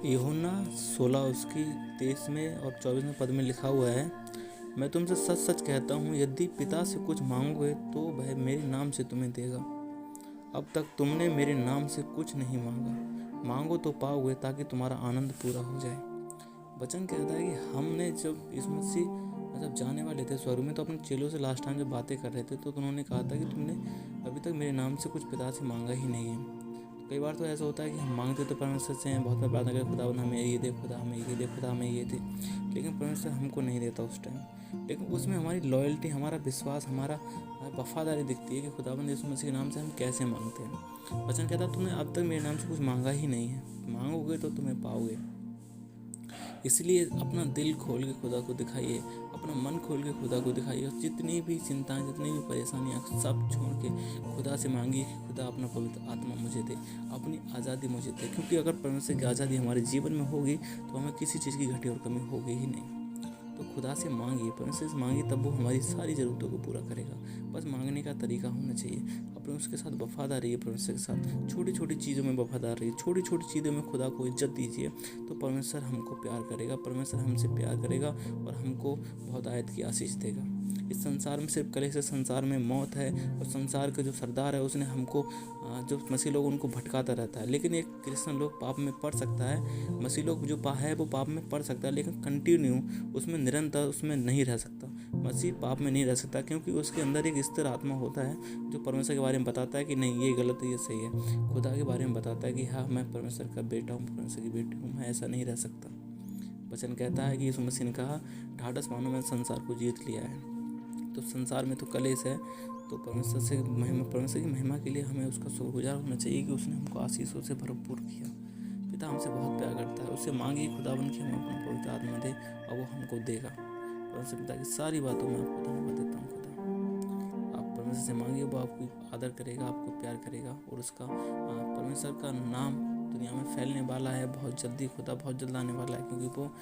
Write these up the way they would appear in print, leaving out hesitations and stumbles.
यूहन्ना 16 उसकी 23 में और 24वें पद में लिखा हुआ है, मैं तुमसे सच सच कहता हूँ, यदि पिता से कुछ मांगोगे तो वह मेरे नाम से तुम्हें देगा। अब तक तुमने मेरे नाम से कुछ नहीं मांगा, मांगो तो पाओगे ताकि तुम्हारा आनंद पूरा हो जाए। वचन कहता है कि हमने जब यीशु मसीह मतलब जाने वाले थे स्वर्ग में, तो अपने चेलों से लास्ट टाइम जब बातें कर रहे थे तो उन्होंने कहा था कि तुमने अभी तक मेरे नाम से कुछ पिता से मांगा ही नहीं है। कई बार तो ऐसा होता है कि हम मांगते तो परमेश्वर से हैं, बहुत बार प्रार्थना करें, खुदा हमें ये दे, खुदा हमें ये दे, खुदा हमें ये दे, लेकिन परमेश्वर हमको नहीं देता उस टाइम। लेकिन उसमें हमारी लॉयल्टी, हमारा विश्वास, हमारा वफादारी दिखती है कि खुदाबंद यीशु मसीह के नाम से हम कैसे मांगते हैं। वचन कहता है तुमने अब तक मेरे नाम से कुछ मांगा ही नहीं है, मांगोगे तो तुम्हें पाओगे। इसलिए अपना दिल खोल के खुदा को दिखाइए, अपना मन खोल के खुदा को दिखाइए, और जितनी भी चिंताएं, जितनी भी परेशानियां सब छोड़ के खुदा से मांगिए कि खुदा अपना पवित्र आत्मा मुझे दे, अपनी आज़ादी मुझे दे। क्योंकि अगर परमेश्वर की आज़ादी हमारे जीवन में होगी तो हमें किसी चीज़ की घटी और कमी होगी ही नहीं। तो खुदा से मांगिए, परमेश्वर से मांगिए, तब वो हमारी सारी ज़रूरतों को पूरा करेगा। बस मांगने का तरीका होना चाहिए, अपने उसके साथ वफादार रहिए, परमेश्वर के साथ छोटी छोटी चीज़ों में वफादार रहिए, छोटी छोटी चीज़ों में खुदा को इज्जत दीजिए, तो परमेश्वर हमको प्यार करेगा, परमेश्वर हमसे प्यार करेगा और हमको बहुत आयत की आशीष देगा। इस संसार में सिर्फ कलेश है, संसार में मौत है, और संसार का जो सरदार है उसने हमको जो मसीह लोग उनको भटकाता रहता है। लेकिन एक क्रिश्चियन लोग पाप में पड़ सकता है, मसीह लोग जो है वो पाप में पड़ सकता है, लेकिन कंटिन्यू उसमें निरंतर उसमें नहीं रह सकता। मसीह पाप में नहीं रह सकता, क्योंकि उसके अंदर एक स्थिर आत्मा होता है जो परमेश्वर के बारे में बताता है कि नहीं ये गलत है, ये सही है। खुदा के बारे में बताता है कि हाँ मैं परमेश्वर का बेटा हूँ, परमेश्वर की बेटी हूँ, मैं ऐसा नहीं रह सकता। वचन कहता है कि यीशु मसीह ने कहा, ढाढ़स मानो मैंने संसार को जीत लिया है। तो संसार में तो कलेश है, तो परमेश्वर की महिमा के लिए हमें उसका शुक्रगुजार होना चाहिए कि उसने हमको आशीषों से भरपूर किया। पिता हमसे बहुत प्यार करता है, उससे मांगिए खुदाबंद की हमें अपना पवित्र आत्मा दे और वो हमको देगा। परमेश्वर पिता की सारी बातों में आपको धन्यवाद देता हूँ। खुदा आप परमेश्वर से मांगिए, वो आपको आदर करेगा, आपको प्यार करेगा, और उसका परमेश्वर का नाम दुनिया में फैलने वाला है बहुत जल्दी। खुदा बहुत जल्द आने वाला है, क्योंकि वो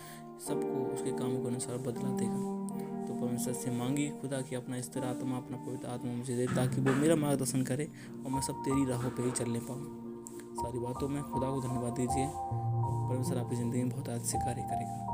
सबको उसके कामों के अनुसार बदला देगा। तो परमेश्वर से मांगी खुदा की अपना स्थिर आत्मा, अपना पवित्र आत्मा मुझे दे, ताकि वो मेरा मार्गदर्शन करे और मैं सब तेरी राहों पे ही चलने पाऊँ। सारी बातों में खुदा को धन्यवाद दीजिए। परमेश्वर आपकी ज़िंदगी में बहुत अच्छे कार्य करेगा।